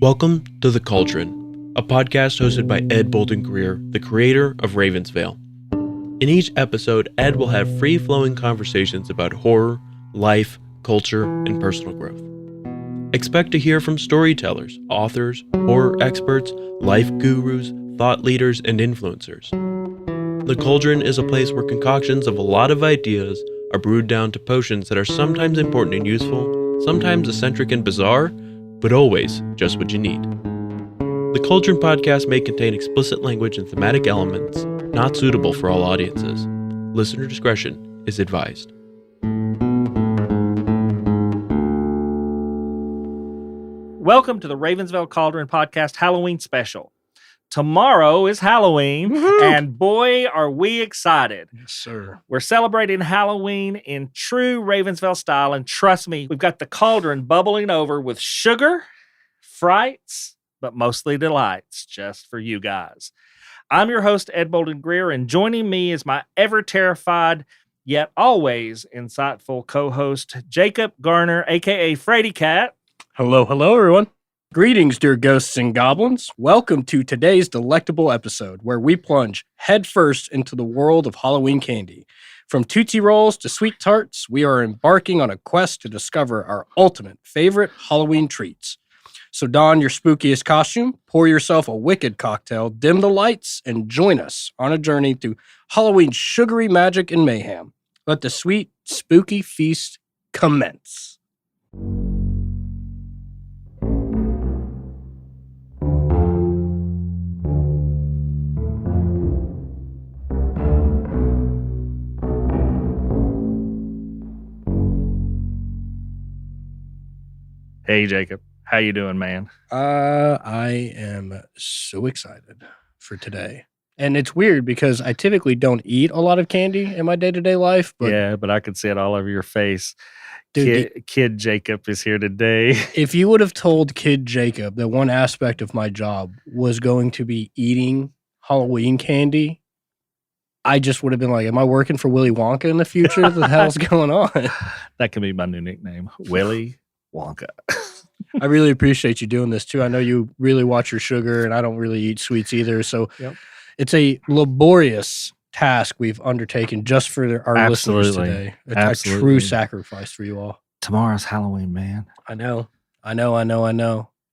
Welcome to The Cauldron, a podcast hosted by Ed Bolden-Greer, the creator of Ravens Vail. In each episode, Ed will have free-flowing conversations about horror, life, culture, and personal growth. Expect to hear from storytellers, authors, horror experts, life gurus, thought leaders, and influencers. The Cauldron is a place where concoctions of a lot of ideas are brewed down to potions that are sometimes important and useful, sometimes eccentric and bizarre, but always just what you need. The Cauldron Podcast may contain explicit language and thematic elements not suitable for all audiences. Listener discretion is advised. Welcome to the Ravens Vail Cauldron Podcast Halloween Special. Tomorrow is Halloween, and boy, are we excited. Yes, sir. We're celebrating Halloween in true Ravens Vail style, and trust me, we've got the cauldron bubbling over with sugar, frights, but mostly delights just for you guys. I'm your host, Ed Bolden-Greer, and joining me is my ever-terrified, yet always insightful co-host, Jacob Garner, a.k.a. Frady Cat. Hello, everyone. Greetings, dear ghosts and goblins. Welcome to today's delectable episode where we plunge headfirst into the world of Halloween candy. From Tootsie Rolls to Sweet Tarts, we are embarking on a quest to discover our ultimate favorite Halloween treats. So don your spookiest costume, pour yourself a wicked cocktail, dim the lights, and join us on a journey through Halloween's sugary magic and mayhem. Let the sweet, spooky feast commence. Hey, Jacob. How you doing, man? I am so excited for today. And it's weird because I typically don't eat a lot of candy in my day-to-day life. But yeah, but I could see it all over your face. Dude, Kid Jacob is here today. If you would have told Kid Jacob that one aspect of my job was going to be eating Halloween candy, I just would have been like, am I working for Willy Wonka in the future? What the hell's going on? That can be my new nickname, Willy Wonka. I really appreciate you doing this too. I know you really watch your sugar, and I don't really eat sweets either. So It's a laborious task we've undertaken just for our listeners today. A true sacrifice for you all. Tomorrow's Halloween, man. I know.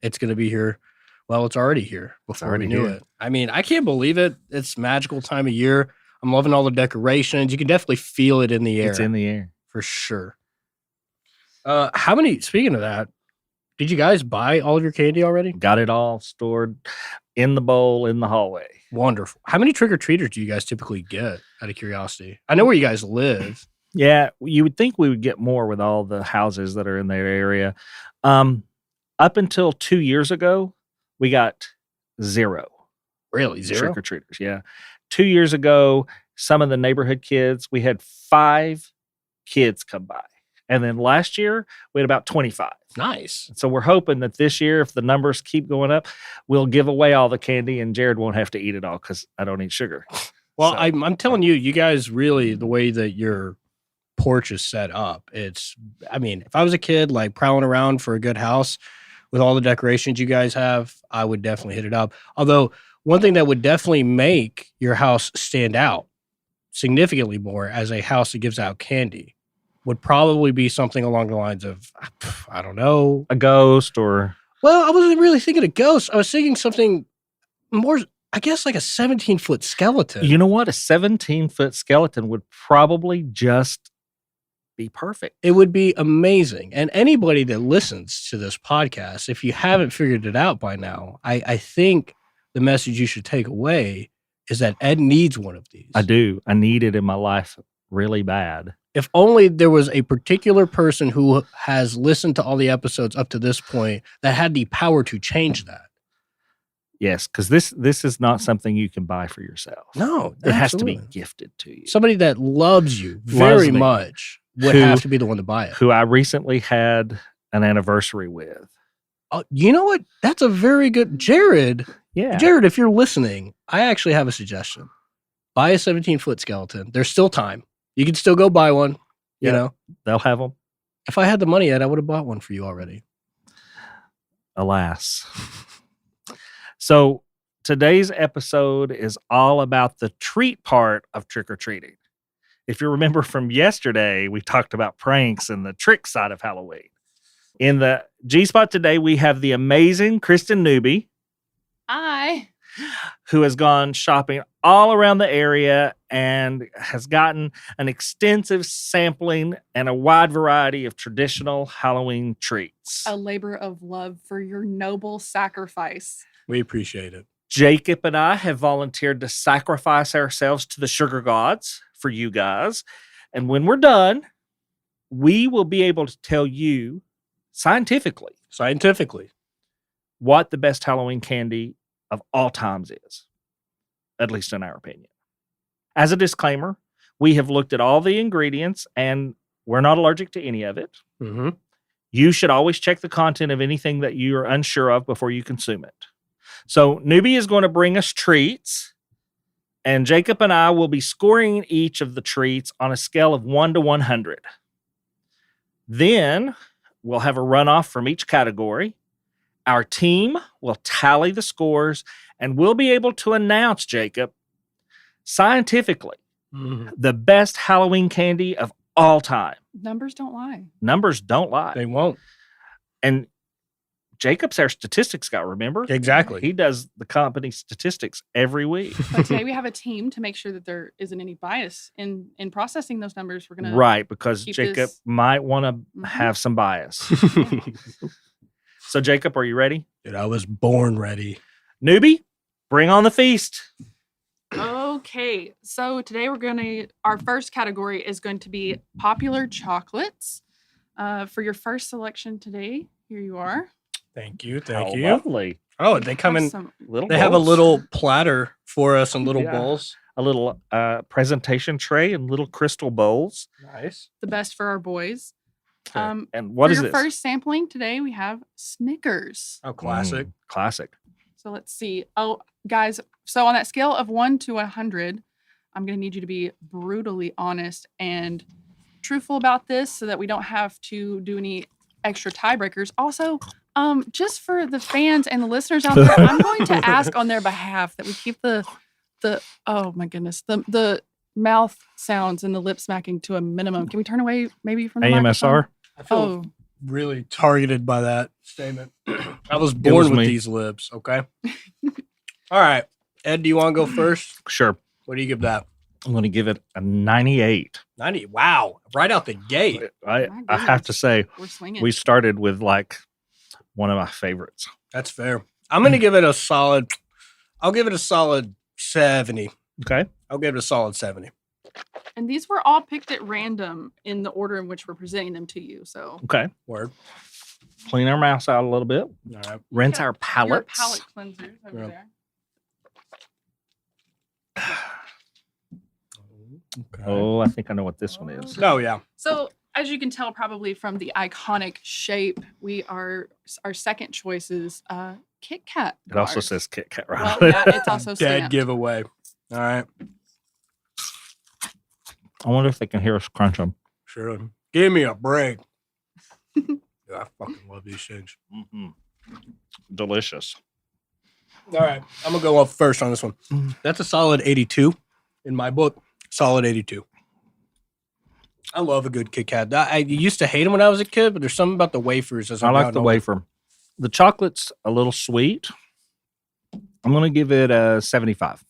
It's going to be here. Well, it's already here before we knew it. I mean, I can't believe it. It's magical time of year. I'm loving all the decorations. You can definitely feel it in the air. It's in the air. For sure. Speaking of that, did you guys buy all of your candy already? Got it all stored in the bowl in the hallway. Wonderful. How many trick-or-treaters do you guys typically get, out of curiosity? I know where you guys live. Yeah, you would think we would get more with all the houses that are in their area. Up until 2 years ago, we got 0. Really? 0? Trick-or-treaters, yeah. 2 years ago, some of the neighborhood kids, we had 5 kids come by. And then last year, we had about 25. Nice. So we're hoping that this year, if the numbers keep going up, we'll give away all the candy and Jared won't have to eat it all because I don't eat sugar. Well, so. I'm telling you, you guys really, the way that your porch is set up, if I was a kid, like prowling around for a good house with all the decorations you guys have, I would definitely hit it up. Although, one thing that would definitely make your house stand out significantly more as a house that gives out candy would probably be something along the lines of, I don't know. A ghost or... Well, I wasn't really thinking a ghost. I was thinking something more, I guess, like a 17-foot skeleton. You know what? A 17-foot skeleton would probably just be perfect. It would be amazing. And anybody that listens to this podcast, if you haven't figured it out by now, I think the message you should take away is that Ed needs one of these. I do. I need it in my life really bad. If only there was a particular person who has listened to all the episodes up to this point that had the power to change that. Yes, because this is not something you can buy for yourself. No, it has to be gifted to you. Somebody that loves you very much would have to be the one to buy it. Who I recently had an anniversary with. You know what? That's a very good... Jared, if you're listening, I actually have a suggestion. Buy a 17-foot skeleton. There's still time. You can still go buy one, you know. They'll have them. If I had the money, Ed, I would have bought one for you already. Alas. So today's episode is all about the treat part of trick-or-treating. If you remember from yesterday, we talked about pranks and the trick side of Halloween. In the G-Spot today, we have the amazing Kristen Newby. Hi. Who has gone shopping all around the area and has gotten an extensive sampling and a wide variety of traditional Halloween treats. A labor of love for your noble sacrifice. We appreciate it. Jacob and I have volunteered to sacrifice ourselves to the sugar gods for you guys. And when we're done, we will be able to tell you scientifically what the best Halloween candy of all times is, at least in our opinion. As a disclaimer, we have looked at all the ingredients and we're not allergic to any of it. Mm-hmm. You should always check the content of anything that you are unsure of before you consume it. So Newbie is going to bring us treats, and Jacob and I will be scoring each of the treats on a scale of 1 to 100. Then we'll have a runoff from each category. Our team will tally the scores, and we'll be able to announce, Jacob, scientifically, the best Halloween candy of all time. Numbers don't lie. Numbers don't lie. They won't. And Jacob's our statistics guy, remember? Exactly. He does the company statistics every week. But today we have a team to make sure that there isn't any bias in processing those numbers. We're gonna Right, because keep Jacob this- might want to have some bias. So, Jacob, are you ready? Dude, I was born ready. Newbie, bring on the feast. Okay, so today our first category is going to be popular chocolates. For your first selection today, here you are. Thank you. How Thank you. lovely. Oh, they come Have in. some- Little They have a bowls. little platter for us and little Yeah. bowls. A little presentation tray and little crystal bowls. Nice. the best for our boys. And what for is your this? first sampling today, we have Snickers. Oh, classic. Classic. So let's see. Oh, guys, so on that scale of 1 to 100, I'm going to need you to be brutally honest and truthful about this so that we don't have to do any extra tiebreakers. Also, just for the fans and the listeners out there, I'm going to ask on their behalf that we keep the oh my goodness, the mouth sounds and the lip smacking to a minimum. Can we turn away maybe from the AMSR. I feel Oh, really targeted by that statement. I was was born with me. these lips. Okay. All right. Ed, do you want to go first? Sure. What do you give that? I'm going to give it a 98. 90. Wow. Right out the gate. I My have to goodness. say, we're swinging. we started with like one of my favorites. That's fair. I'm going to give it a solid, I'll give it a solid 70. Okay. I'll give it a solid 70. And these were all picked at random in the order in which we're presenting them to you. So Okay. Word. Clean our mouths out a little bit. All right. Rinse Yeah, our your palates. palate cleansers over Yeah. there. Okay. Oh, I think I know what this one is. Oh, yeah. So as you can tell probably from the iconic shape, our second choice is Kit Kat. It also bars. says Kit Kat right Well, on it. yeah, it's also Dead stamped. giveaway. All right. I wonder if they can hear us crunch them. Sure. Give me a break. Yeah, I fucking love these things. Delicious. All right. I'm going to go up first on this one. That's a solid 82 in my book. Solid 82. I love a good Kit Kat. I used to hate them when I was a kid, but there's something about the wafers. As I I've like gotten the older. wafer. The chocolate's a little sweet. I'm going to give it a 75.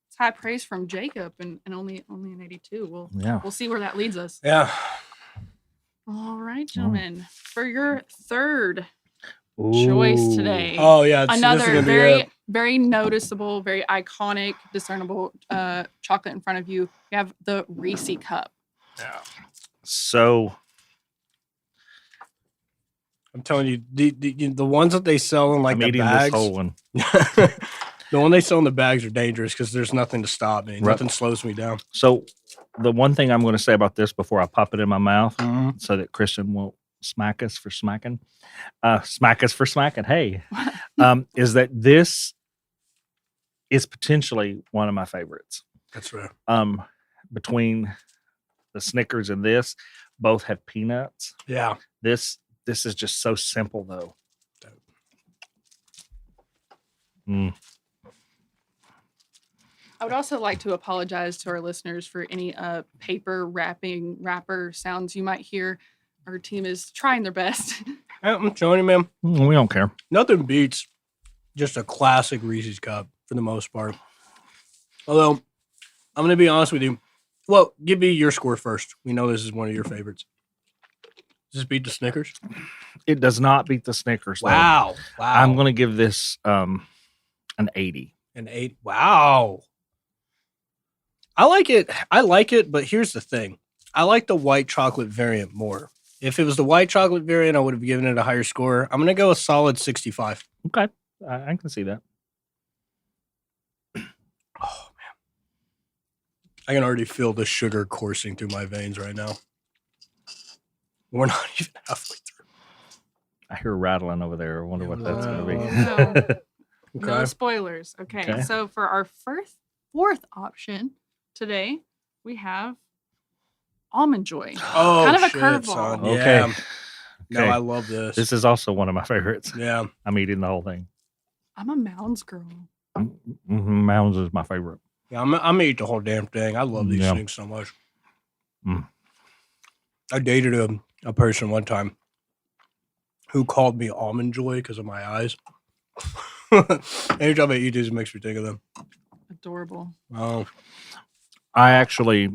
It's high praise from Jacob and only an 82. Yeah. We'll see where that leads us. Yeah. All right, gentlemen. For your third choice Ooh. today. Oh, yeah. This is Another gonna be very, it. very noticeable, very iconic, discernible chocolate in front of you. You have the Reese cup. Yeah. So, I'm telling you, the ones that they sell in like I'm the eating bags. this whole one. The one they sell in the bags are dangerous because there's nothing to stop me. Right. Nothing slows me down. So, the one thing I'm going to say about this before I pop it in my mouth Mhm. so that Kristen won't smack us for smacking, hey, is that this is potentially one of my favorites. That's right. Between the Snickers and this, both have peanuts. Yeah. This This is just so simple, though. I would also like to apologize to our listeners for any paper wrapper sounds you might hear. Our team is trying their best. I'm telling you, man. We don't care. Nothing beats just a classic Reese's cup for the most part. Although, I'm going to be honest with you. Well, give me your score first. We know this is one of your favorites. Does this beat the Snickers? It does not beat the Snickers. Though. Wow. I'm going to give this an 80. An 8. Wow. I like it, but here's the thing. I like the white chocolate variant more. If it was the white chocolate variant, I would have given it a higher score. I'm going to go a solid 65. Okay. I can see that. Oh, man. I can already feel the sugar coursing through my veins right now. We're not even halfway through. I hear rattling over there. I wonder what that's going to be. No. No spoilers. Okay. So for our fourth option today, we have Almond Joy. Oh, kind of a shit, curveball. son. Okay. Yeah. No, I love this. This is also one of my favorites. Yeah. I'm eating the whole thing. I'm a Mounds girl. Mounds is my favorite. Yeah, I'm going to eat the whole damn thing. I love these things so much. I dated a person one time who called me Almond Joy because of my eyes. Anytime I eat these, it makes me think of them. Adorable. Oh. I actually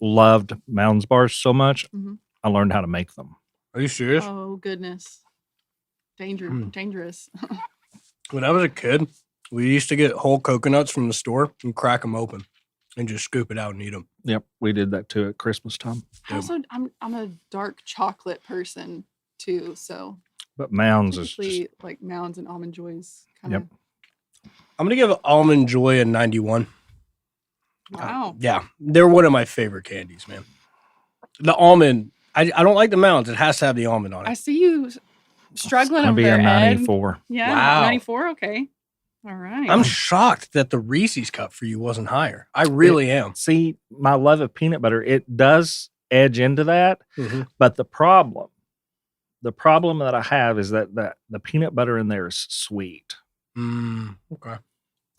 loved Mounds bars so much, I learned how to make them. Are you serious? Oh, goodness. Dangerous. When I was a kid, we used to get whole coconuts from the store and crack them open and just scoop it out and eat them. Yep, we did that too at Christmas time. Also, I'm a dark chocolate person too, so. But Mounds is typically, just like Mounds and Almond Joys. Kind of. I'm going to give Almond Joy a 91. Wow. Yeah, they're one of my favorite candies, man. The almond, I don't like the Mounds. It has to have the almond on it. I see you struggling gonna over be there, a Ed. 94. Yeah, Wow. 94. Okay. All right. I'm shocked that the Reese's cup for you wasn't higher. I really am. See, my love of peanut butter, it does edge into that, but the problem that I have is that the peanut butter in there is sweet. Okay.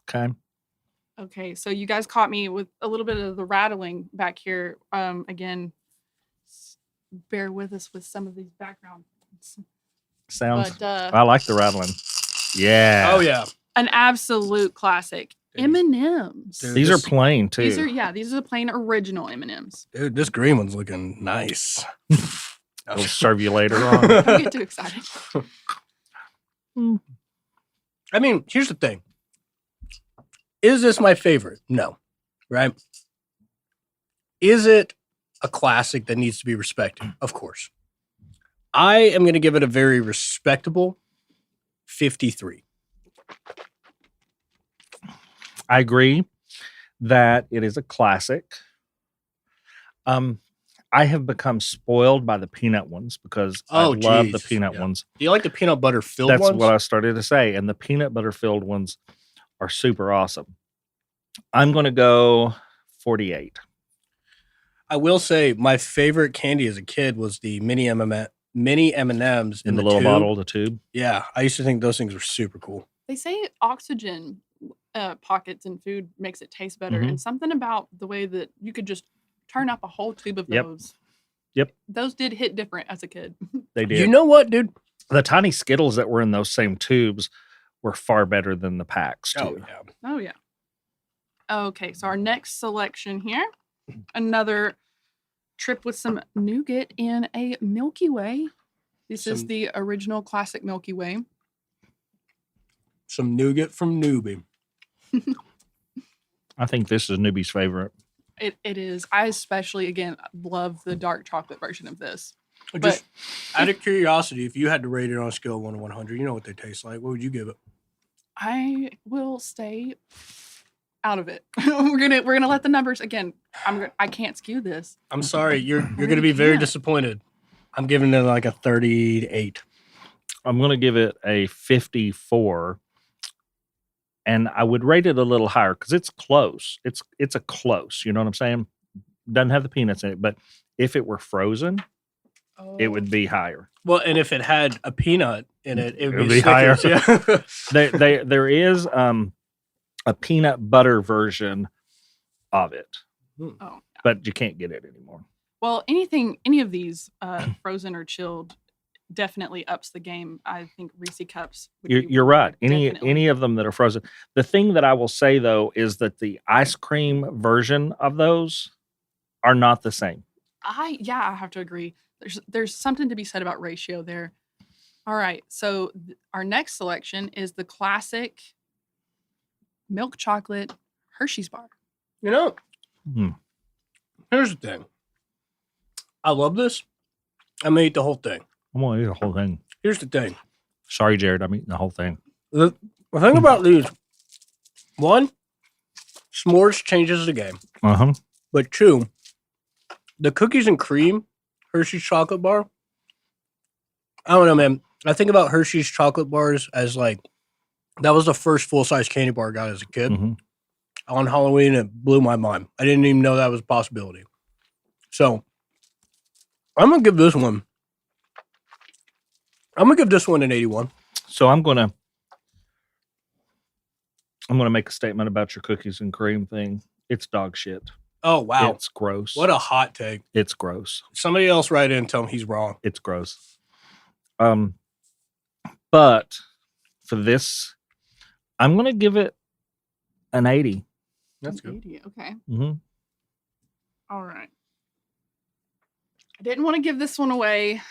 Okay. Okay, so you guys caught me with a little bit of the rattling back here. Again, bear with us with some of these background Sounds. But, I like the rattling. Yeah. Oh, yeah. an absolute classic. M&M's. Dude, These are plain too. These are the plain original M&Ms. Dude, this green one's looking nice. I'll serve you later on. Don't get too excited. I mean, here's the thing. Is this my favorite? No. Right? Is it a classic that needs to be respected? Of course. I am going to give it a very respectable 53. I agree that it is a classic. I have become spoiled by the peanut ones because I love the peanut ones. Do you like the peanut butter filled That's ones? what I started to say. And the peanut butter filled ones are super awesome. I'm going to go 48. I will say my favorite candy as a kid was the mini M&Ms In the little tube. bottle, the tube. Yeah, I used to think those things were super cool. They say oxygen pockets in food makes it taste better. Mhm. And something about the way that you could just turn up a whole tube of those. Yep. Those did hit different as a kid. They did. You know what, dude? The tiny Skittles that were in those same tubes were far better than the packs, too. yeah. Oh, yeah. Okay, so our next selection here, another trip with some nougat in a Milky Way. This is the original classic Milky Way. Some nougat from Newby. I think this is Newby's favorite. It is. I especially, again, love the dark chocolate version of this. Just out of curiosity, if you had to rate it on a scale of 1 to 100, you know what they taste like. What would you give it? I will stay out of it. we're gonna let the numbers again. I can't skew this. I'm sorry, you're gonna be very disappointed. I'm giving it like a 38. I'm going to give it a 54. And I would rate it a little higher because it's close. It's a close. You know what I'm saying? Doesn't have the peanuts in it. But if it were frozen, it would be higher. Well, and if it had a peanut in it, it would It'd be be higher. Snickers. Yeah. There is a peanut butter version of it, Oh, but you can't get it anymore. well, any of these frozen or chilled definitely ups the game. I think Reese cups. would be You're right. definitely- Any of them that are frozen. The thing that I will say though is that the ice cream version of those are not the same. I have to agree. There's something to be said about ratio there. All right, so our next selection is the classic milk chocolate Hershey's bar. You know, Hmm. here's the thing. I love this. I'm gonna eat the whole thing. I'm gonna eat the whole thing. Here's the thing. Sorry, Jared. I'm eating the whole thing. The thing about these, one, s'mores changes the game. Uh-huh. But two, the cookies and cream Hershey's chocolate bar. I don't know, man. I think about Hershey's chocolate bars as like that was the first full size candy bar I got as a kid. Mm-hmm. On Halloween. It blew my mind. I didn't even know that was a possibility. So I'm gonna give this one. I'm gonna give this one an 81. So I'm gonna make a statement about your cookies and cream thing. It's dog shit. Oh wow, It's gross. what a hot take! It's gross. Somebody else write in and tell him he's wrong. It's gross. But for this, I'm gonna give it an 80. That's good. 80, okay. Mm-hmm. All right. I didn't want to give this one away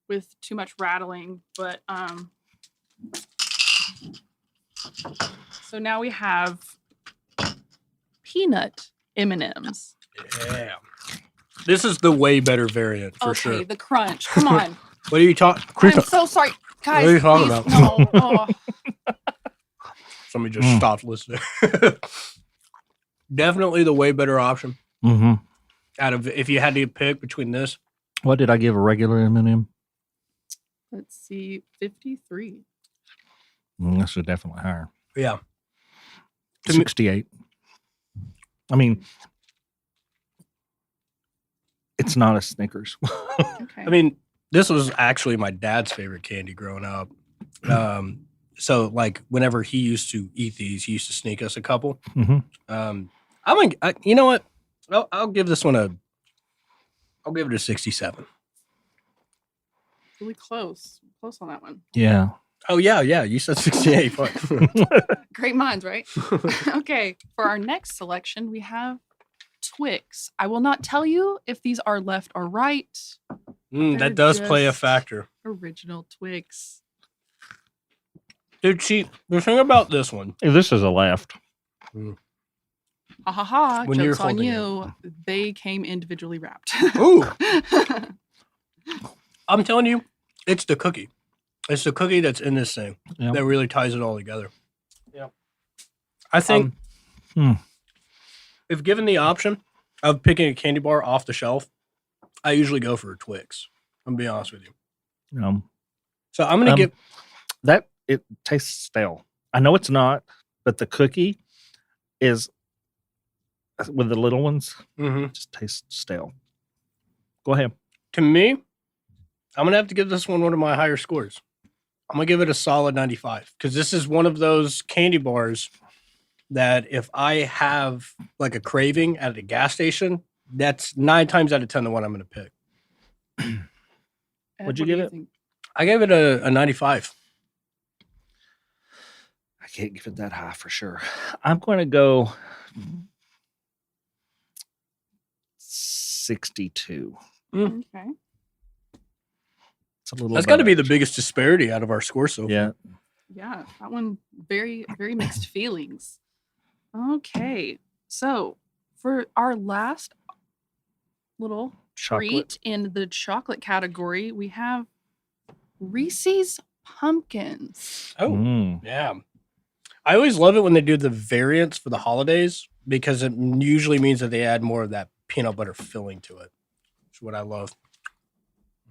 with too much rattling, but so now we have peanut M&Ms. Yeah, this is the way better variant for Okay, sure. the crunch. Come on. What are you talking? I'm so sorry. Guys, are you talking please, about? no. Oh. Somebody just stopped listening. Definitely the way better option. Mm-hmm. Out of if you had to pick between this, What did I give a regular M&M? Let's see, 53. This is definitely higher. yeah, To me- 68. I mean, it's not a Snickers. Okay. I mean, this was actually my dad's favorite candy growing up. So like whenever he used to eat these, he used to sneak us a couple. Mm-hmm. You know what? I'll give this one I'll give it a 67. really close. Close on that one. Yeah. Oh yeah. You said 68. Fuck. Great minds, right? Okay. For our next selection, we have Twix. I will not tell you if these are left or right. They're that does play a just factor. Original Twix. Dude, see, the thing about this one, This is a left. Ha ha ha. When you're Joke's on holding it. you. They came individually wrapped. ooh, I'm telling you, it's the cookie. It's the cookie that's in this thing Yeah. that really ties it all together. Yeah. I think if given the option of picking a candy bar off the shelf, I usually go for a Twix. I'm gonna be honest with you. So I'm gonna give that it tastes stale. I know it's not, but the cookie is with the little ones. It just tastes stale. Go ahead. to me, I'm gonna have to give this one of my higher scores. I'm gonna give it a solid 95 because this is one of those candy bars that if I have like a craving at a gas station, that's 9 times out of 10 the one I'm gonna pick. Ed, What'd you what do give it? think? I gave it a 95. I can't give it that high for sure. I'm going to go 62. Okay. It's a little. That's got to above be the average. biggest disparity out of our score so far. Yeah. Yeah, that one very, very mixed feelings. Okay. So for our last little Chocolate. treat in the chocolate category, we have Reese's Pumpkins. Oh, Mm. yeah. I always love it when they do the variants for the holidays because it usually means that they add more of that peanut butter filling to it. Which is what I love.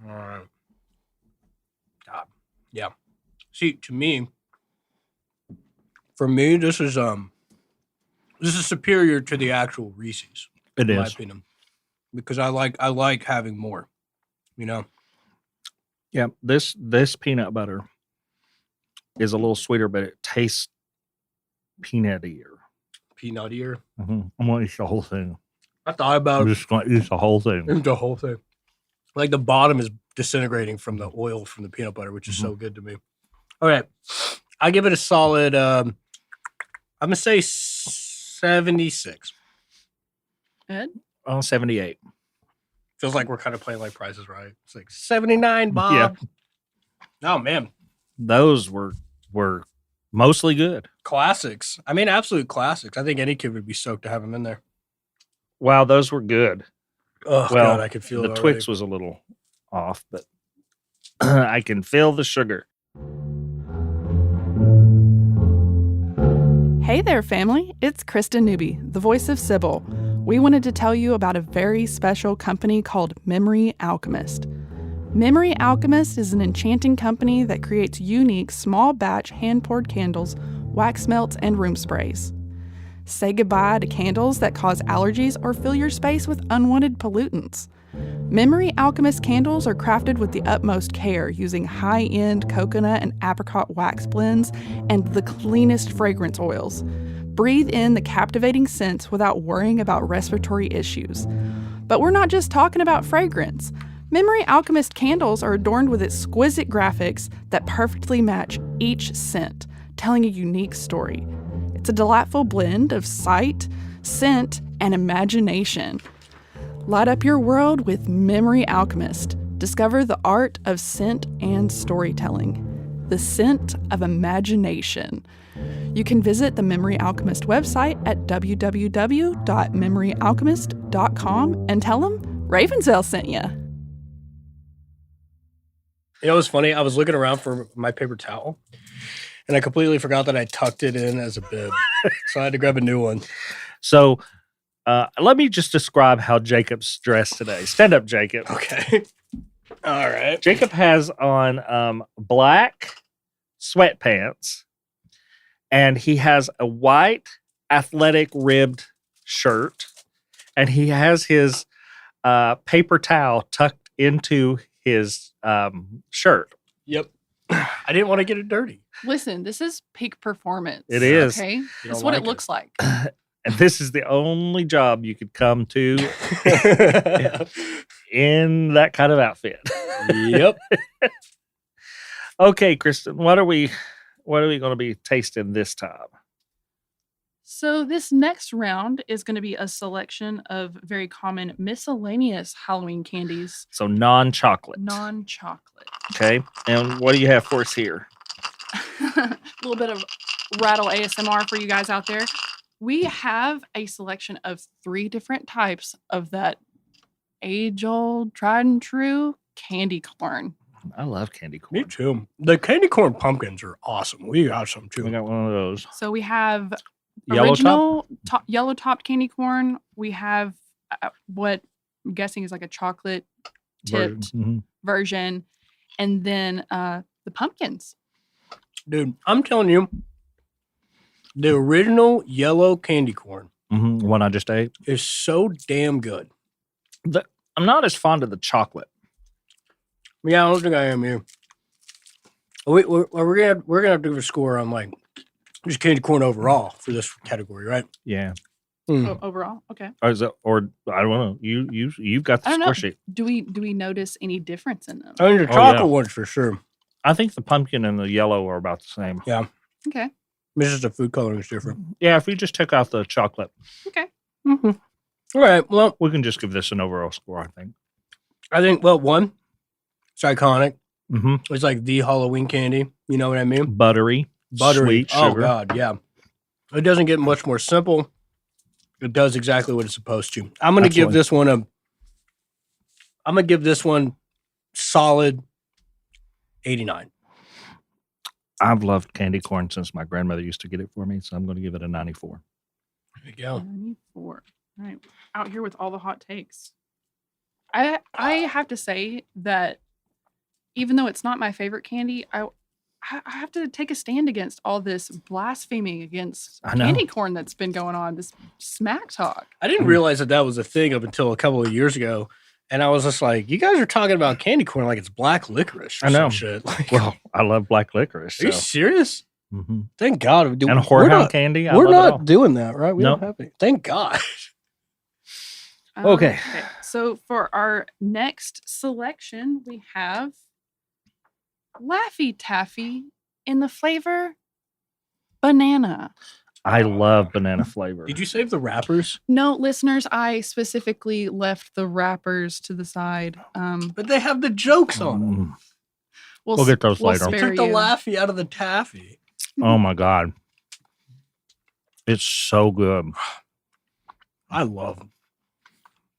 All right. Yeah. See, to me, for me, this is superior to the actual Reese's. It in my is. opinion, because I like having more. you know. Yeah, this peanut butter is a little sweeter, but it tastes peanuttier. Peanuttier. I'm going to eat the whole thing. I thought about I'm just going to eat the whole thing. the whole thing. Like the bottom is disintegrating from the oil from the peanut butter, which is so good to me. All right. I give it a solid, I'm going to say 76. Ed? 78. Feels like we're kind of playing like Price is Right. It's like 79, Bob. Yeah. Oh, man. Those were mostly good. Classics. I mean, absolute classics. I think any kid would be stoked to have them in there. Wow, those were good. Oh, Well, God, I could feel the it Twix was a little off, but I can feel the sugar. Hey there, family. It's Kristen Newby, the voice of Sibyl. We wanted to tell you about a very special company called Memory Alchemist. Memory Alchemist is an enchanting company that creates unique small batch hand-poured candles, wax melts, and room sprays. Say goodbye to candles that cause allergies or fill your space with unwanted pollutants. Memory Alchemist candles are crafted with the utmost care using high-end coconut and apricot wax blends and the cleanest fragrance oils. Breathe in the captivating scents without worrying about respiratory issues. But we're not just talking about fragrance. Memory Alchemist candles are adorned with exquisite graphics that perfectly match each scent, telling a unique story. It's a delightful blend of sight, scent, and imagination. Light up your world with Memory Alchemist. Discover the art of scent and storytelling. The scent of imagination. You can visit the Memory Alchemist website at www.memoryalchemist.com and tell them Ravens Vail sent you. You know, it was funny. I was looking around for my paper towel, and I completely forgot that I tucked it in as a bib. So I had to grab a new one. So let me just describe how Jacob's dressed today. Stand up, Jacob. Okay. All right. Jacob has on black sweatpants, and he has a white athletic ribbed shirt, and he has his paper towel tucked into his shirt. Yep. I didn't want to get it dirty. Listen, this is peak performance. It is. Okay? That's what it looks like. And this is the only job you could come to in that kind of outfit. Yep. Okay, Kristen, what are we going to be tasting this time? So this next round is going to be a selection of very common miscellaneous Halloween candies. So non-chocolate. Non-chocolate. Okay. And what do you have for us here? A little bit of rattle ASMR for you guys out there. We have a selection of 3 different types of that age-old, tried and true candy corn. I love candy corn. Me too. The candy corn pumpkins are awesome. We got some too. We got one of those. So we have Yellow original yellow topped candy corn. We have what I'm guessing is like a chocolate tipped version, and then the pumpkins. Dude, I'm telling you, the original yellow candy corn one I just ate is so damn good. I'm not as fond of the chocolate. Yeah, I don't think I am here. We're gonna have to give a score on like just candy corn overall for this category, right? Yeah. Overall, okay. Or is it, or I don't know. You've got the score sheet. Do we notice any difference in them? I mean, the chocolate ones for sure. I think the pumpkin and the yellow are about the same. Yeah. Okay. It's just the food coloring is different. Yeah, if we just took out the chocolate. Okay. Mm-hmm. All right. Well, we can just give this an overall score, I think. One, it's iconic. Mm-hmm. It's like the Halloween candy. You know what I mean? Buttery, sweet sugar. Oh, God, yeah. It doesn't get much more simple. It does exactly what it's supposed to. I'm going to give this one solid 89. I've loved candy corn since my grandmother used to get it for me, so I'm going to give it a 94. There you go. 94. All right. Out here with all the hot takes. I have to say that even though it's not my favorite candy, I have to take a stand against all this blaspheming against candy corn that's been going on, this smack talk. I didn't realize that was a thing up until a couple of years ago. And I was just like, you guys are talking about candy corn like it's black licorice or I know. some shit. Like, Well, I love black licorice. are you serious? Mm-hmm. Thank God. And whorehound candy. I We're love it all. not doing that, right? We Nope. don't have any. Thank God. Okay. So for our next selection, we have Laffy Taffy in the flavor banana. I love banana flavor. Did you save the wrappers? No, listeners, I specifically left the wrappers to the side. But they have the jokes on them. Mm. We'll get those later. They took the Laffy out of the taffy. Oh my God. It's so good. I love them.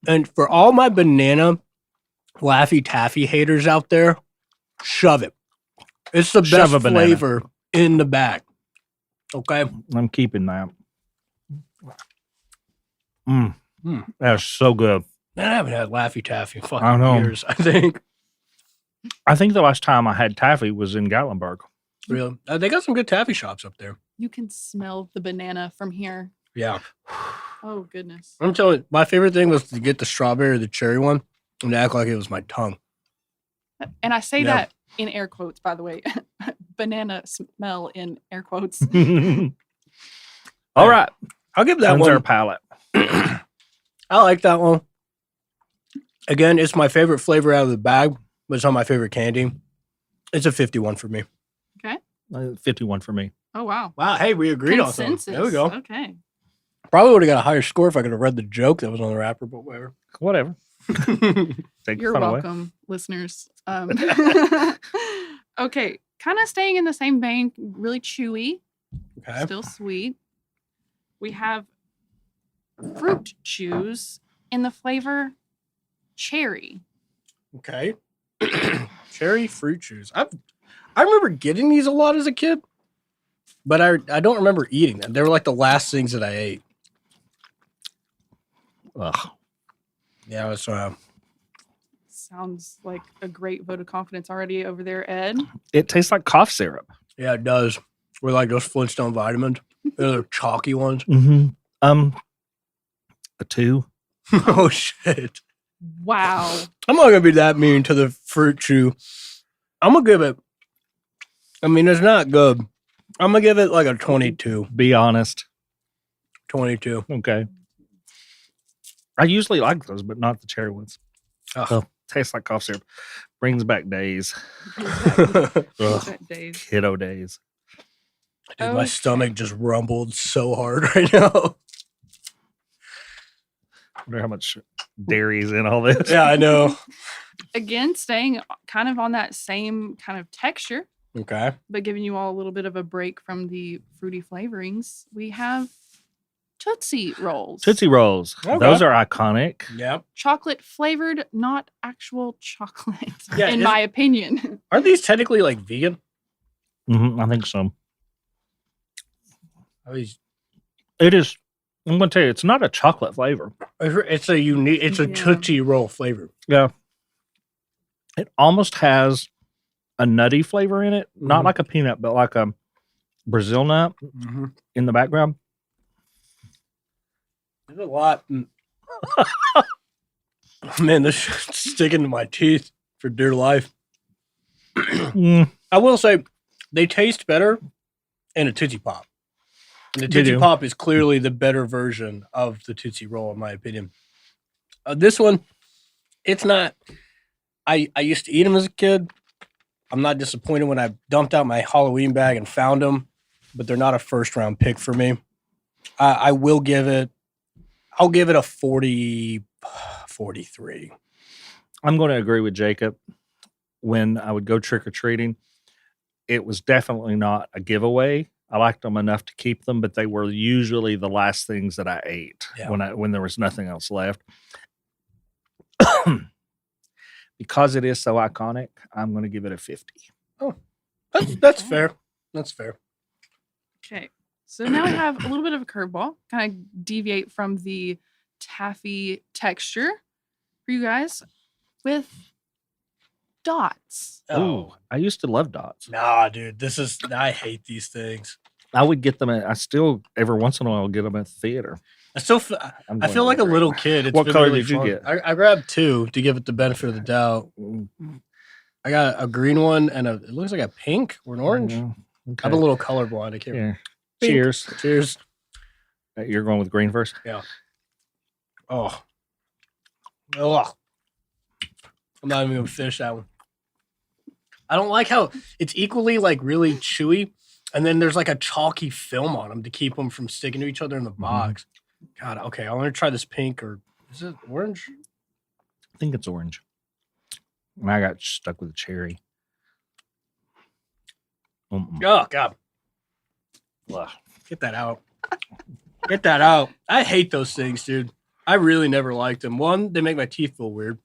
And for all my banana Laffy Taffy haters out there, shove it. It's the Shove best a banana. flavor in the bag. Okay? I'm keeping that. Mm. That's so good. Man, I haven't had Laffy Taffy in I fucking know. years, I think. I think the last time I had taffy was in Gatlinburg. Really. They got some good taffy shops up there. You can smell the banana from here. Yeah. Oh, goodness. I'm telling you, my favorite thing was to get the strawberry or the cherry one and to act like it was my tongue. And I say Yeah. that in air quotes, by the way. Banana smell in air quotes. All right. I'll give that Cleanse one. our palate. I like that one. Again, it's my favorite flavor out of the bag, but it's not my favorite candy. It's a 51 for me. 51 for me. Oh, wow. Wow. Hey, we agreed on Consensus. something. There we go. Okay. Probably would have got a higher score if I could have read the joke that was on the wrapper, but whatever. Whatever. Take You're fun away. welcome, listeners. Okay. Kind of staying in the same vein, really chewy, Okay. still sweet. We have fruit chews in the flavor cherry. Okay. Cherry fruit chews. I remember getting these a lot as a kid, but I don't remember eating them. They were like the last things that I ate. Ugh. Yeah, it was Sounds like a great vote of confidence already over there, Ed. It tastes like cough syrup. yeah, it does. We're like those Flintstone vitamins. They're the chalky ones. Mm-hmm. A 2. Oh shit. Wow. I'm not gonna be that mean to the fruit chew. I'm gonna give it. I mean, it's not good. I'm gonna give it like a 22. Be honest. 22. Okay. I usually like those, but not the cherry ones. Ugh. Oh, tastes like cough syrup. Brings back days. Dude, Ugh. Days. Kiddo days. my Okay. stomach just rumbled so hard right now. I wonder how much dairy is in all this. Yeah, I know. Again, staying kind of on that same kind of texture, Okay. but giving you all a little bit of a break from the fruity flavorings, we have Tootsie Rolls. Tootsie Rolls. Okay. Those are iconic. Yep. Chocolate flavored, not actual chocolate, Yeah, in my opinion. Aren't these technically like vegan? I think so. Are these- It is. I'm going to tell you, it's not a chocolate flavor. It's a unique. It's a Yeah. Tootsie Roll flavor. Yeah. It almost has a nutty flavor in it. Not Mhm. like a peanut, but like a Brazil nut Mm-hmm. in the background. There's a lot. Man, this shit's sticking to my teeth for dear life. Mm, I will say they taste better in a Tootsie Pop. And the They Tootsie do. Pop is clearly the better version of the Tootsie Roll, in my opinion. This one, it's not. I used to eat them as a kid. I'm not disappointed when I dumped out my Halloween bag and found them, but they're not a first round pick for me. I will give it. I'll give it a 43. I'm going to agree with Jacob. When I would go trick or treating, it was definitely not a giveaway. I liked them enough to keep them, but they were usually the last things that I ate Yeah. when there was nothing else left. Because it is so iconic, I'm going to give it a 50. That's fair. That's fair. Okay. So now we have a little bit of a curveball, kind of deviate from the taffy texture for you guys with dots. Ooh, I used to love dots. Nah, dude. I hate these things. I would get them. I still every once in a while get them at the theater. I feel like a little kid. It's What been color really did you fun. get? I grabbed 2 to give it the benefit of the doubt. I got a green one and it looks like a pink or an orange. Okay. I'm a little colorblind. I can't. Yeah. Pink. Cheers. Cheers. You're going with green first? Yeah. Oh. I'm not even gonna finish that one. I don't like how it's equally like really chewy, and then there's like a chalky film on them to keep them from sticking to each other in the box. God, okay, I want to try this pink or is it orange? I think it's orange. I got stuck with a cherry. Oh God. Ugh, get that out. Get that out. I hate those things, dude. I really never liked them. 1, they make my teeth feel weird.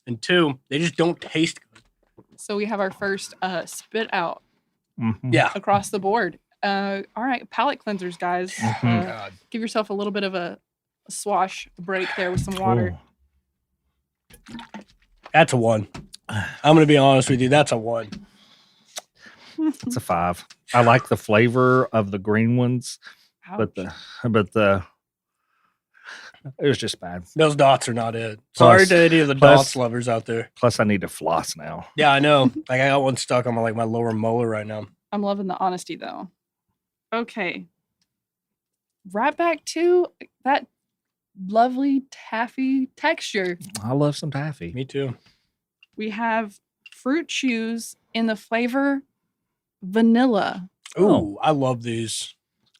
And 2, they just don't taste good. So we have our first spit out Yeah. across the board. All right, palate cleansers, guys. God. Give yourself a little bit of a swash break there with some water. That's a 1. I'm gonna be honest with you. That's a 1. It's a 5. I like the flavor of the green ones, but Ouch. it was just bad. Those dots are not it. Sorry to any of the dots lovers out there. Plus, I need to floss now. Yeah, I know. Like I got one stuck on my lower molar right now. I'm loving the honesty though. Okay. Right back to that lovely taffy texture. I love some taffy. Me too. We have fruit chews in the flavor vanilla. Ooh, I love these.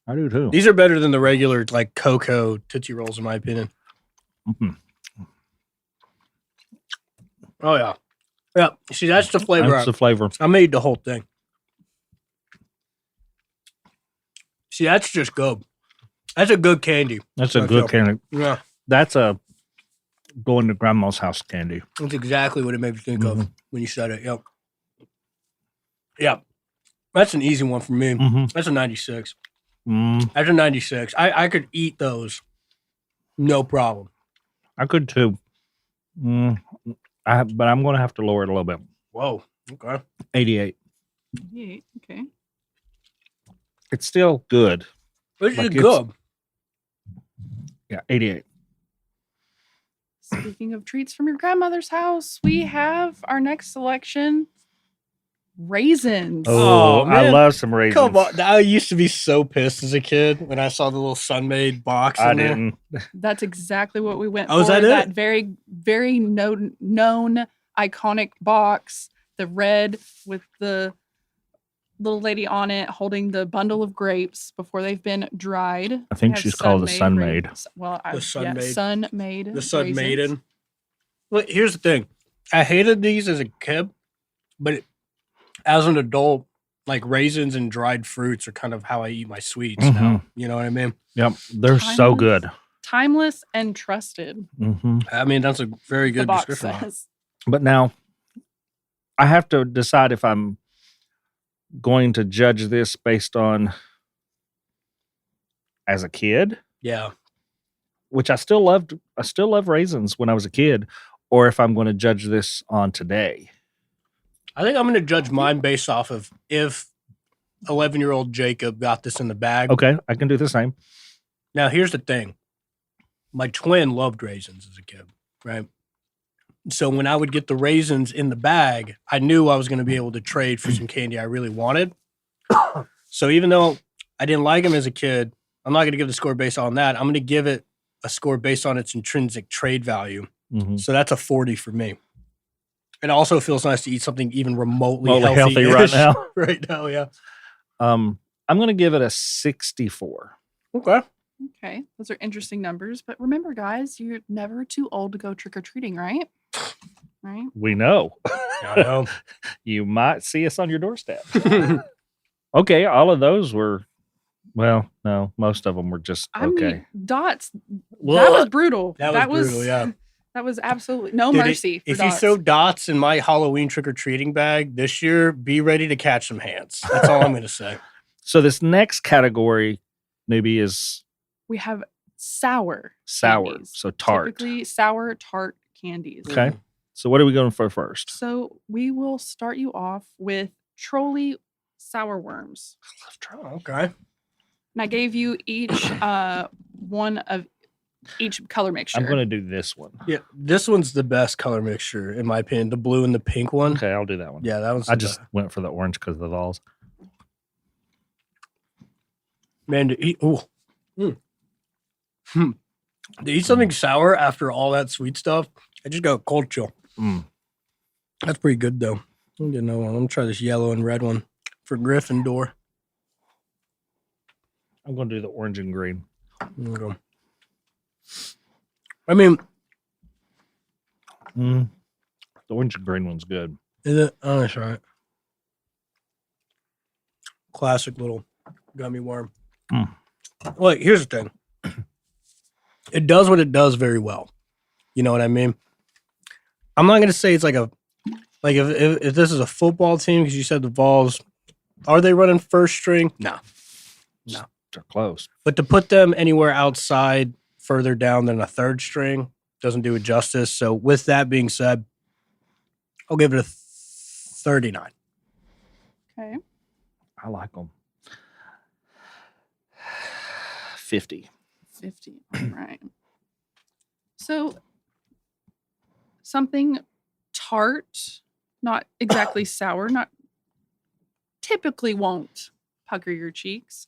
I do too. These are better than the regular like cocoa Tootsie Rolls in my opinion. Oh yeah. Yeah. See, that's the flavor. That's the flavor. I made the whole thing. See, that's just good. That's a good candy. That's a good candy. Yeah. That's a going to grandma's house candy. That's exactly what it made me think of when you said it. Yep. Yep. That's an easy one for me. That's a 96. That's a 96. I could eat those. No problem. I could too. But I'm going to have to lower it a little bit. Whoa. Okay. 88. Yeah, okay. It's still good. This Like is good. Yeah, 88. Speaking of treats from your grandmother's house, we have our next selection. Raisins. Oh, I man. love some raisins. Come on. I used to be so pissed as a kid when I saw the little Sun-Maid box in I there. didn't. That's exactly what we went Oh, for. is that that it? very, very known, iconic box. The red with the little lady on it holding the bundle of grapes before they've been dried. I think They have she's called the Sun-Maid Sun-Maid. raisins. Well, The Sun-Maid. Sun-Maid. The Sun raisins. Maiden. Look, here's the thing. I hated these as a kid, but as an adult, like raisins and dried fruits are kind of how I eat my sweets now. You know what I mean? Yep, they're so good. Timeless and trusted. I mean, that's a very The good box description. says. But now I have to decide if I'm going to judge this based on as a kid, Yeah. which I still loved. I still love raisins when I was a kid, or if I'm going to judge this on today. I think I'm going to judge mine based off of if 11-year-old Jacob got this in the bag. Okay, I can do the same. Now, here's the thing. My twin loved raisins as a kid, right? So when I would get the raisins in the bag, I knew I was going to be able to trade for some candy I really wanted. So even though I didn't like them as a kid, I'm not going to give the score based on that. I'm going to give it a score based on its intrinsic trade value. So that's a 40 for me. It also feels nice to eat something even remotely healthy right now. Right now, yeah. I'm going to give it a 64. Okay. Okay, those are interesting numbers. But remember, guys, you're never too old to go trick-or-treating, right? Right? We know. I know. You might see us on your doorstep. Okay, all of those were, well, no, most of them were just I okay. mean, dots. That was brutal. That was brutal, yeah. That was absolutely no Dude, mercy. If for you dots. throw dots in my Halloween trick-or-treating bag this year, be ready to catch some hands. That's all I'm going to say. So this next category, maybe, is we have sour. sour, candies. so tart. Typically sour tart candies. Okay. So what are we going for first? So we will start you off with Trolley sour worms. Okay. And I gave you each one of each color mixture. I'm going to do this one. Yeah, this one's the best color mixture, in my opinion. The blue and the pink one. Okay, I'll do that one. Yeah, that one's I just went for the orange because of the balls. Man, to eat... Ooh. To eat something sour after all that sweet stuff, I just got a cold chill. That's pretty good, though. I'm getting another one. I'm going to try this yellow and red one for Gryffindor. I'm going to do the orange and green. There we go. I mean... The orange and green one's good. Is it? Oh, that's right. Classic little gummy worm. Well, here's the thing. It does what it does very well. You know what I mean? I'm not going to say it's like a... Like, if this is a football team, because you said the Vols, are they running first string? No. They're close. But to put them anywhere outside, further down than a third string, doesn't do it justice. So with that being said, I'll give it a 39. Okay. I like them. 50. 50. All right. So something tart, not exactly sour, not typically won't pucker your cheeks.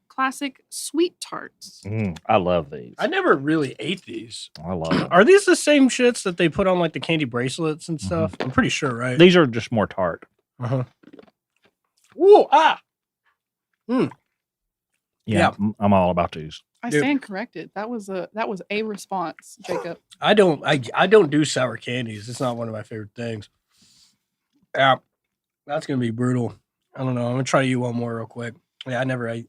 Classic sweet tarts. I love these. I never really ate these. I love them. Are these the same shits that they put on like the candy bracelets and stuff? I'm pretty sure, right? These are just more tart. Uh-huh. Ooh, Yeah, I'm all about these. I Dude. stand corrected. That was a response, Jacob. I don't do sour candies. It's not one of my favorite things. Yeah, that's gonna be brutal. I don't know. I'm gonna try you one more real quick. Yeah, I never ate.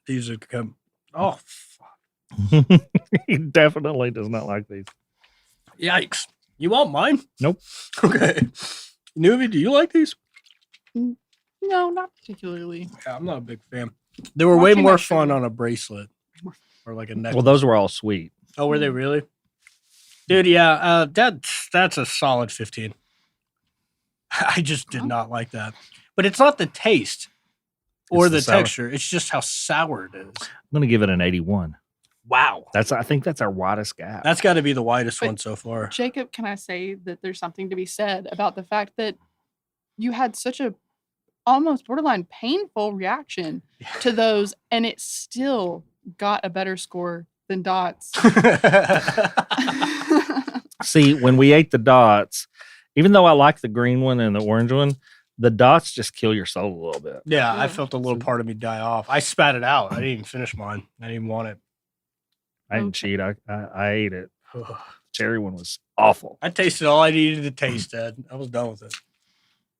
These are come. Oh, fuck. He definitely does not like these. Yikes! You want mine? Nope. Okay. Newby, do you like these? No, not particularly. Yeah, I'm not a big fan. They were way more fun on a bracelet or like a necklace. Well, those were all sweet. Oh, were they really? Dude, yeah, that's a solid 15. I just did not like that. But it's not the taste or It's the the sour. texture. It's just how sour it is. I'm going to give it an 81. Wow. I think that's our widest gap. That's got to be the widest But- one so far. Jacob, can I say that there's something to be said about the fact that you had such a almost borderline painful reaction to those, and it still got a better score than Dots. See, when we ate the dots, even though I like the green one and the orange one, the dots just kill your soul a little bit. Yeah, I Yeah. felt a little part of me die off. I spat it out. I didn't even finish mine. I didn't even want it. I didn't Okay. cheat. I ate it. Cherry one was awful. I tasted all I needed to taste, Ed. I was done with it.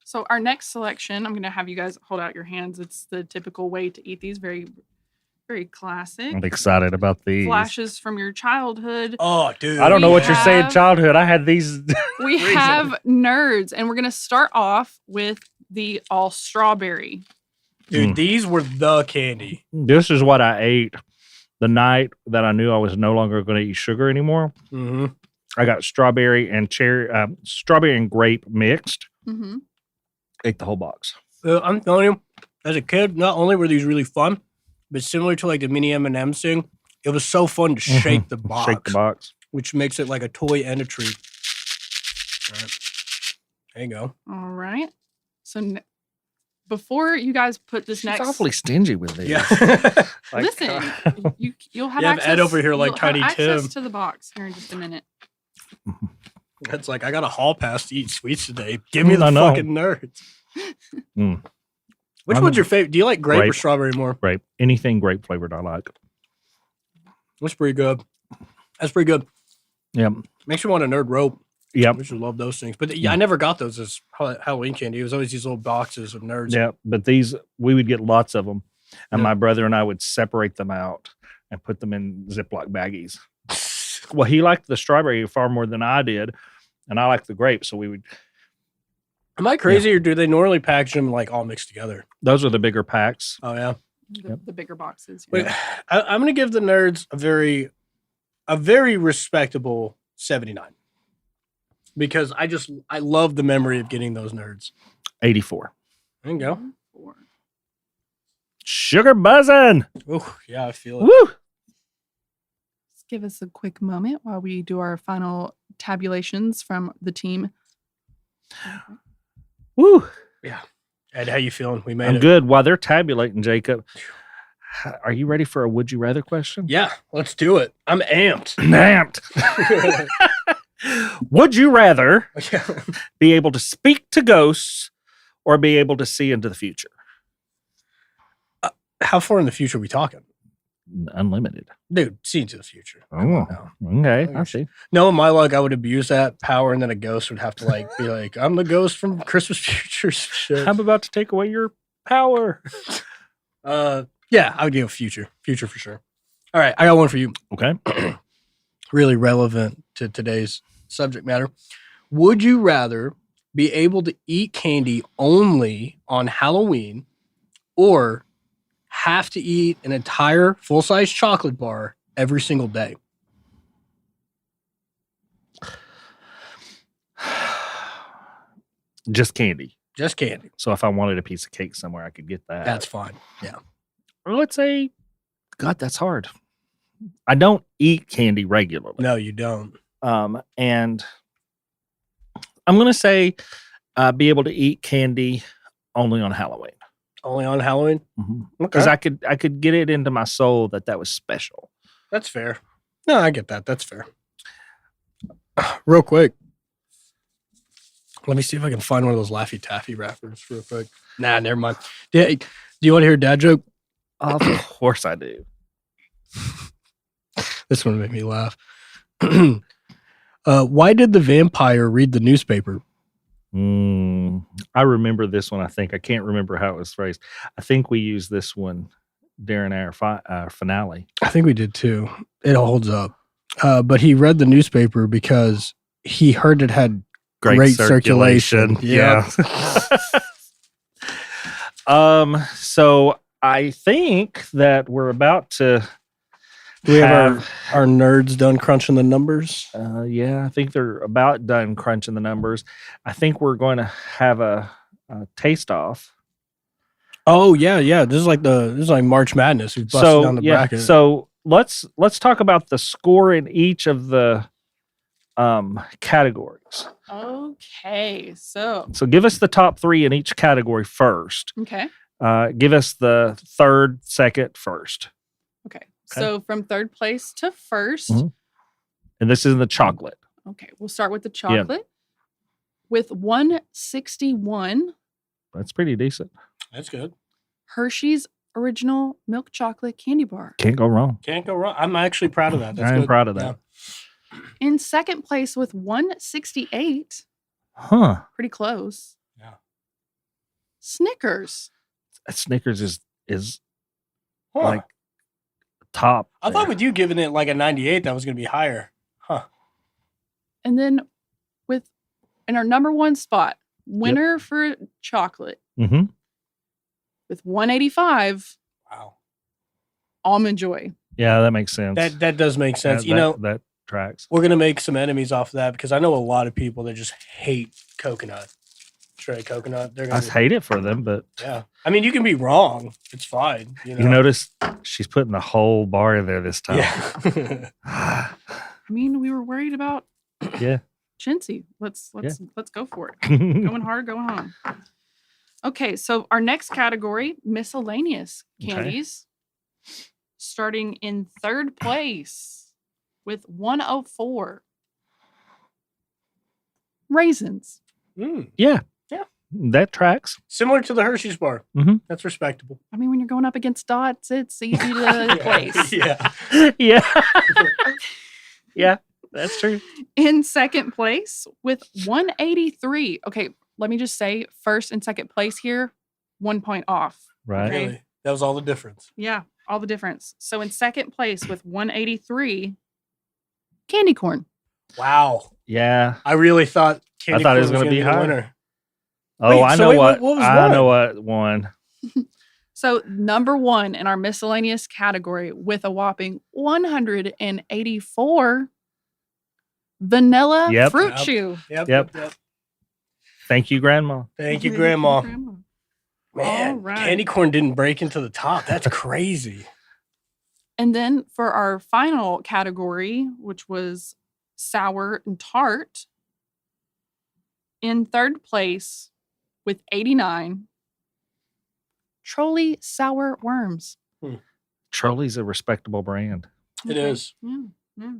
So our next selection, I'm going to have you guys hold out your hands. It's the typical way to eat these. Very, very classic. I'm excited about these. Flashes from your childhood. Oh, dude. I don't know We what you're saying, have- childhood. I had these. We have nerds, and we're going to start off with the all strawberry. Dude, these were the candy. This is what I ate the night that I knew I was no longer going to eat sugar anymore. Mm-hmm. I got strawberry and strawberry and grape mixed. Mm-hmm. Ate the whole box. I'm telling you, as a kid, not only were these really fun, but similar to like the mini M&M's thing, it was so fun to shake the box, Shake the box. which makes it like a toy and a treat. All right. There you go. All right. So before you guys put this She's next, awfully stingy with these. Yeah. Like, listen, you'll have You have access. Ed over here like you'll have Tiny access Tim. to the box here in just a minute. It's like, I got a hall pass to eat sweets today. Give me the I know. fucking nerds. Mm. Which I'm one's your favorite? Do you like grape or grape. strawberry more? Grape. Anything grape flavored, I like. That's pretty good. That's pretty good. Yep. Makes you want a nerd rope. Yep. I should love those things. But yeah, I never got those as Halloween candy. It was always these little boxes of nerds. Yeah. But these, we would get lots of them. And Yeah. my brother and I would separate them out and put them in Ziploc baggies. Well, he liked the strawberry far more than I did. And I liked the grape. So we would, Am I crazy or do they normally package them like all mixed together? those are the bigger packs. Oh, yeah. The bigger boxes. Wait, I'm going to give the nerds a very respectable 79 because I love the memory of getting those nerds. 84. There you go. Sugar buzzing. Oh, yeah, I feel it. Woo. give us a quick moment while we do our final tabulations from the team. Woo! Yeah. Ed, how you feeling? We made I'm it. good. While they're tabulating, Jacob, are you ready for a would you rather question? Yeah, let's do it. I'm amped. Amped. Would you rather be able to speak to ghosts or be able to see into the future? How far in the future are we talking? Unlimited. Dude, see into the future. Oh, okay. I see. No, in my luck, I would abuse that power, and then a ghost would have to be like, I'm the ghost from Christmas Future. Shit. I'm about to take away your power. Yeah, I would go future. Future for sure. All right, I got one for you. Okay. Really relevant to today's subject matter. Would you rather be able to eat candy only on Halloween or have to eat an entire full-size chocolate bar every single day? Just candy. Just candy. So if I wanted a piece of cake somewhere, I could get that. That's fine. Yeah. Or let's say, God, that's hard. I don't eat candy regularly. No, you don't. And I'm going to say be able to eat candy only on Halloween. Only on Halloween? Because I could get it into my soul that was special. That's fair. No, I get that. That's fair. Real quick. Let me see if I can find one of those Laffy Taffy wrappers real quick. Nah, never mind. Do you want to hear a dad joke? Of course I do. This one made me laugh. Why did the vampire read the newspaper? I remember this one, I think. I can't remember how it was phrased. I think we used this one during our finale. I think we did too. It holds up. But he read the newspaper because he heard it had great circulation. Yeah. So I think that we're about to Do we have our nerds done crunching the numbers? Yeah, I think they're about done crunching the numbers. I think we're going to have a taste off. Oh yeah. This is like March Madness. We've busted down the bracket. So let's talk about the score in each of the categories. Okay, so give us the top three in each category first. Okay. Give us the third, second, first. Okay. So from third place to first. Mm-hmm. And this is the chocolate. Okay. We'll start with the chocolate. With 161. That's pretty decent. That's good. Hershey's original milk chocolate candy bar. Can't go wrong. Can't go wrong. I'm actually proud of that. That's I'm good. proud of that. Yeah. In second place with 168. Huh. Pretty close. Yeah. Snickers. Snickers is like top. I thought with you giving it like a 98, that was going to be higher. Huh. And then in our number one spot, winner for chocolate. Mm-hmm. With 185. Wow. Almond Joy. Yeah, that makes sense. That does make sense. That tracks. We're going to make some enemies off of that because I know a lot of people that just hate coconut. Straight coconut. They're I gonna hate it for them, but yeah. I mean, you can be wrong. It's fine. You notice she's putting the whole bar in there this time. Yeah. I mean, we were worried about Chintzy. Let's go for it. Going hard, going home. Okay, so our next category, miscellaneous candies. Okay. Starting in third place with 104. Raisins. Yeah. That tracks. Similar to the Hershey's bar. Mm-hmm. That's respectable. I mean, when you're going up against dots, it's easy to place. Yeah. Yeah. Yeah, that's true. In second place with 183. Okay, let me just say first and second place here, 1 point off. Right. Okay? Really? That was all the difference. Yeah, all the difference. So in second place with 183, candy corn. Wow. Yeah. I really thought candy corn was going to be higher. Winner. Oh, wait, I know what won. So number one in our miscellaneous category with a whopping 184, vanilla fruit chew. Yep. Thank you, Grandma. Thank you, Grandma. Man, all right. candy corn didn't break into the top. That's crazy. And then for our final category, which was sour and tart, in third place with 89, Trolley Sour Worms. Trolley's a respectable brand. It is. Yeah.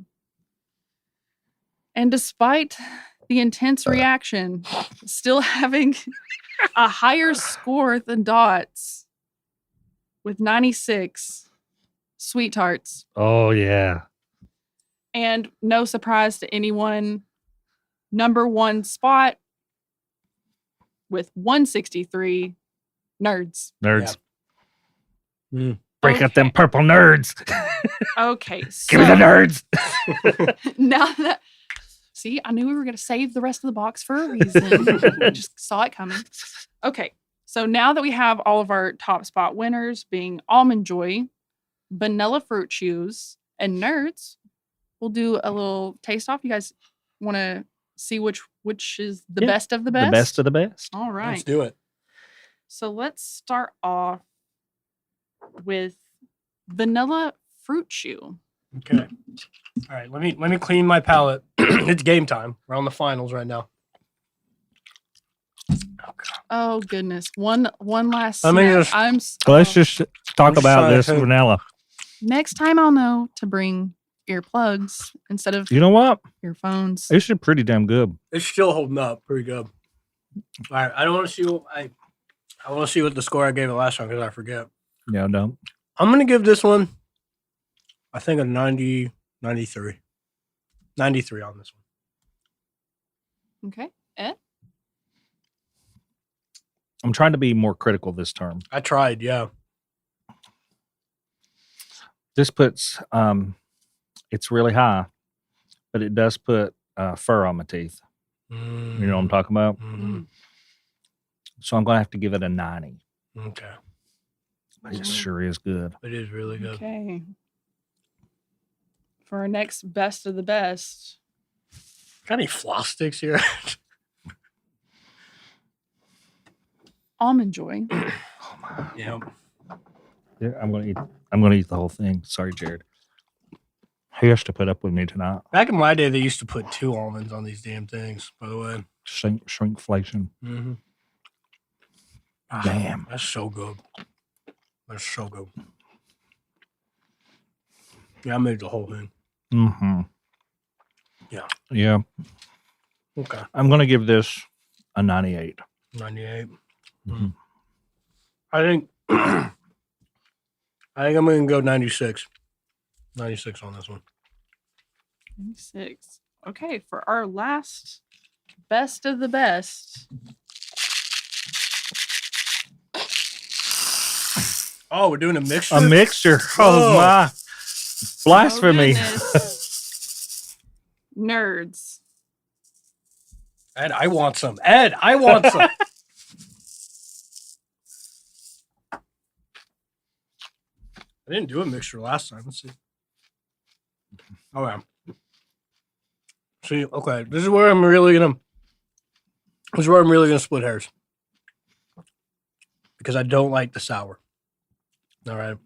And despite the intense reaction, still having a higher score than Dots with 96, Sweet Tarts. Oh, yeah. And no surprise to anyone, number one spot with 163, Nerds. Nerds. Yeah. Break out them purple nerds. Okay. Give me the nerds. Now that, see, I knew we were going to save the rest of the box for a reason. I just saw it coming. Okay. So now that we have all of our top spot winners being Almond Joy, Vanilla Fruit Chews, and Nerds, we'll do a little taste off. You guys want to see which is the best of the best? The best of the best. All right. Let's do it. So let's start off with Vanilla Fruit Chew. Okay. All right. Let me clean my palate. It's game time. We're on the finals right now. Oh goodness. One last I mean, snack. Let's just talk I'm just about trying to this think. vanilla. Next time I'll know to bring earplugs instead of You know what? earphones. It's just pretty damn good. It's still holding up pretty good. All right. I don't want to see what I want to see what the score I gave it last time because I forget. Yeah, no. I'm going to give this one, I think, a 90, 93. 93 on this one. Okay. Ed? I'm trying to be more critical this term. I tried, yeah. This puts, it's really high, but it does put fur on my teeth. You know what I'm talking about? Mm-hmm. So I'm going to have to give it a 90. Okay. But it sure is good. It is really good. Okay. For our next best of the best. Got any floss sticks here? Almond Joy. Yeah. Yeah, I'm gonna eat the whole thing. Sorry, Jared. He has to put up with me tonight. Back in my day, they used to put 2 almonds on these damn things, by the way. Shrinkflation. Mm-hmm. Damn. That's so good. That's so good. Yeah, I made the whole thing. Mm-hmm. Yeah. Yeah. Okay. I'm gonna give this a 98. 98. Mm-hmm. I think I'm going to go 96. 96 on this one. 96. Okay, for our last best of the best. Oh, we're doing a mixture? A mixture. Oh, Whoa. my. Blasphemy. goodness. Nerds. Ed, I want some. Ed, I want some. I didn't do a mixture last time. Let's see. Oh, yeah. See, okay. This is where I'm really gonna split hairs. Because I don't like the sour. All right.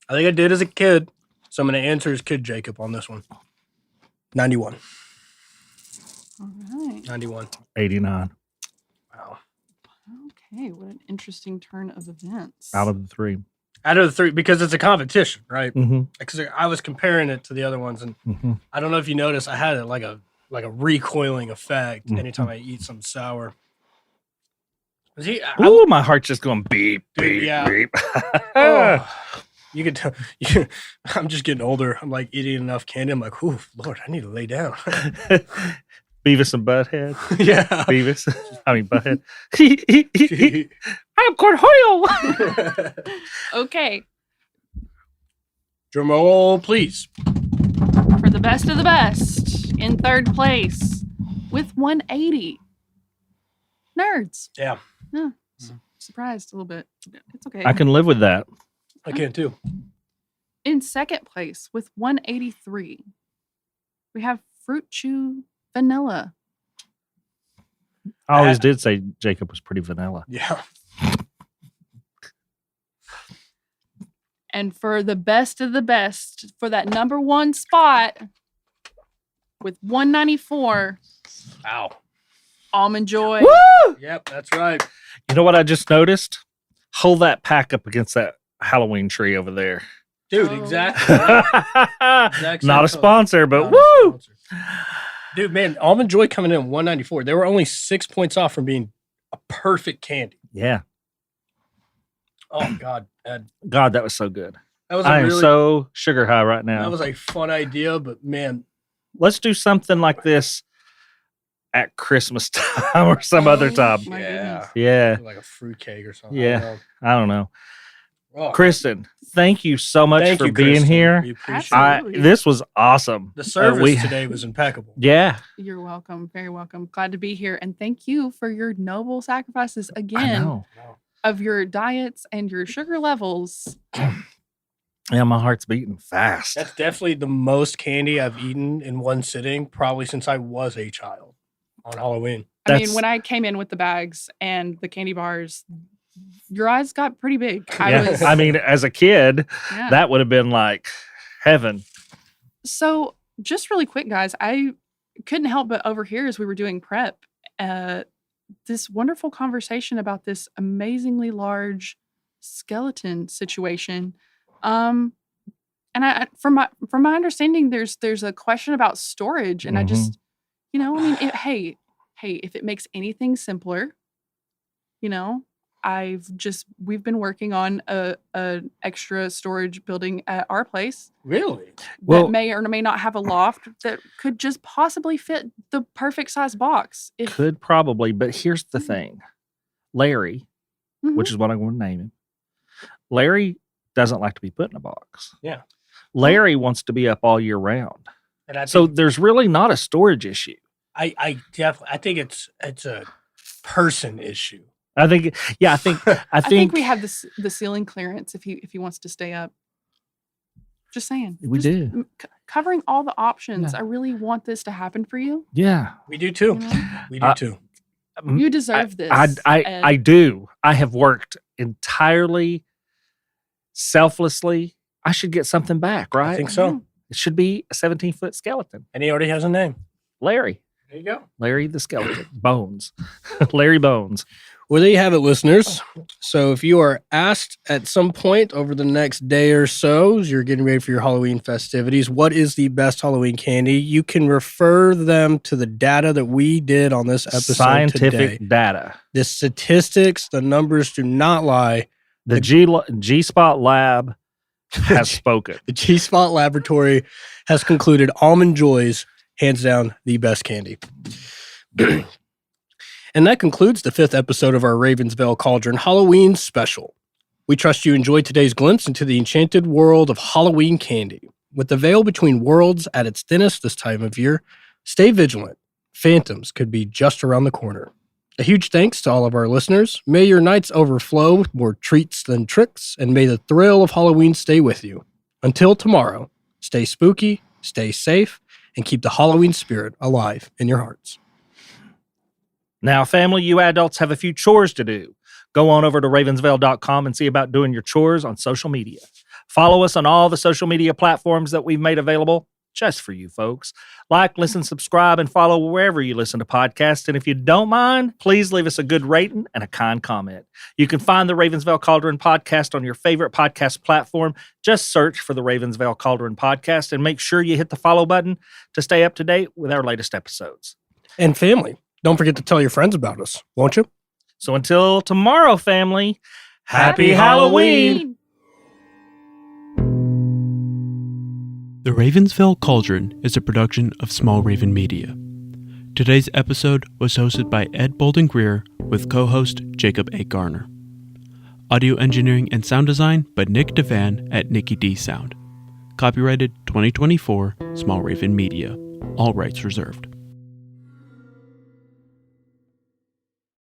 I think I did as a kid. So I'm gonna answer as Kid Jacob on this one. 91. All right. 91. 89 Wow. Okay, what an interesting turn of events. out of the 3. Out of the 3, because it's a competition, right? Mm-hmm. Because I was comparing it to the other ones, and Mm-hmm. I don't know if you noticed, I had it like a recoiling effect Mhm. anytime I eat some sour. See, Ooh, my heart's just going beep, Dude, beep, yeah. beep. oh, you could tell. I'm just getting older. I'm like eating enough candy. I'm like, ooh, Lord, I need to lay down. Beavis and Butthead. Yeah. Beavis. I mean, Butthead. I'm Cornholio. Okay, Drum roll, please. for the best of the best, in third place with 180. Nerds. Yeah, Surprised a little bit. It's okay. I can live with that. I can too. In second place with 183, we have Fruit Chew Vanilla. I always did say Jacob was pretty vanilla. Yeah. And for the best of the best, for that number one spot with 194, Wow. Almond Joy. Woo! Yep, that's right. You know what I just noticed? Hold that pack up against that Halloween tree over there. Dude, Oh. exactly. Exact same Not color. a sponsor, but Not a woo! sponsor. Dude, man, Almond Joy coming in at 194. They were only 6 points off from being a perfect candy. Yeah. Oh, God. Ed. God, that was so good. That was I a am really so sugar high right now. that was a fun idea, but man, Let's do something like this at Christmas time or some other time. My yeah. goodness. Yeah. Like a fruitcake or something. Yeah. I don't know. Oh, Kristen, thank you so much thank for you, being Kristen. here. We appreciate Absolutely. This was awesome. The service we- today was impeccable. Yeah. You're welcome. Very welcome. Glad to be here. And thank you for your noble sacrifices I again know. of your diets and your sugar levels. Yeah, my heart's beating fast. That's definitely the most candy I've eaten in one sitting, probably since I was a child on Halloween. I mean, That's- when I came in with the bags and the candy bars, your eyes got pretty big. Yeah. I mean, as a kid, Yeah. that would have been like heaven. So, just really quick, guys, I couldn't help but overhear as we were doing prep this wonderful conversation about this amazingly large skeleton situation. And from my understanding, there's a question about storage, and I just, I mean, hey, if it makes anything simpler, we've been working on a extra storage building at our place Really? Well- that may or may not have a loft that could just possibly fit the perfect size box. If Could probably, but here's the thing. Larry, Mhm. which is what I'm going to name him. Larry doesn't like to be put in a box. Yeah. Larry wants to be up all year round. And I So think, there's really not a storage issue. I definitely, I think it's a person issue. I think, yeah, I I think think we have the ceiling clearance if he wants to stay up. Just saying. We Just do. Covering all the options. Yeah. I really want this to happen for you. yeah. We do too. You know? We do too. You deserve this. I Ed. do. I have worked entirely selflessly. I should get something back, right? I think so. It should be a 17-foot skeleton. And he already has a name. Larry. There you go. Larry the skeleton. Bones. Larry Bones. Well, there you have it, listeners. So if you are asked at some point over the next day or so, as you're getting ready for your Halloween festivities, what is the best Halloween candy? You can refer them to the data that we did on this episode Scientific today. data. The statistics, the numbers do not lie. The G-Spot Lab has spoken. The G-Spot Laboratory has concluded Almond Joy's hands down the best candy. And that concludes the 5th episode of our Ravens Vail Cauldron Halloween special. We trust you enjoyed today's glimpse into the enchanted world of Halloween candy. With the veil between worlds at its thinnest this time of year, stay vigilant. Phantoms could be just around the corner. A huge thanks to all of our listeners. May your nights overflow with more treats than tricks, and may the thrill of Halloween stay with you. Until tomorrow, stay spooky, stay safe, and keep the Halloween spirit alive in your hearts. Now, family, you adults have a few chores to do. Go on over to ravensvail.com and see about doing your chores on social media. Follow us on all the social media platforms that we've made available just for you folks. Like, listen, subscribe, and follow wherever you listen to podcasts. And if you don't mind, please leave us a good rating and a kind comment. You can find the Ravens Vail Cauldron Podcast on your favorite podcast platform. Just search for the Ravens Vail Cauldron Podcast and make sure you hit the follow button to stay up to date with our latest episodes. And family, don't forget to tell your friends about us, won't you? So until tomorrow, family, happy Halloween! The Ravens Vail Cauldron is a production of Small Raven Media. Today's episode was hosted by Ed Bolden-Greer with co-host Jacob Garner. Audio engineering and sound design by Nick Devan at Nicky D Sound. Copyrighted 2024 Small Raven Media. All rights reserved.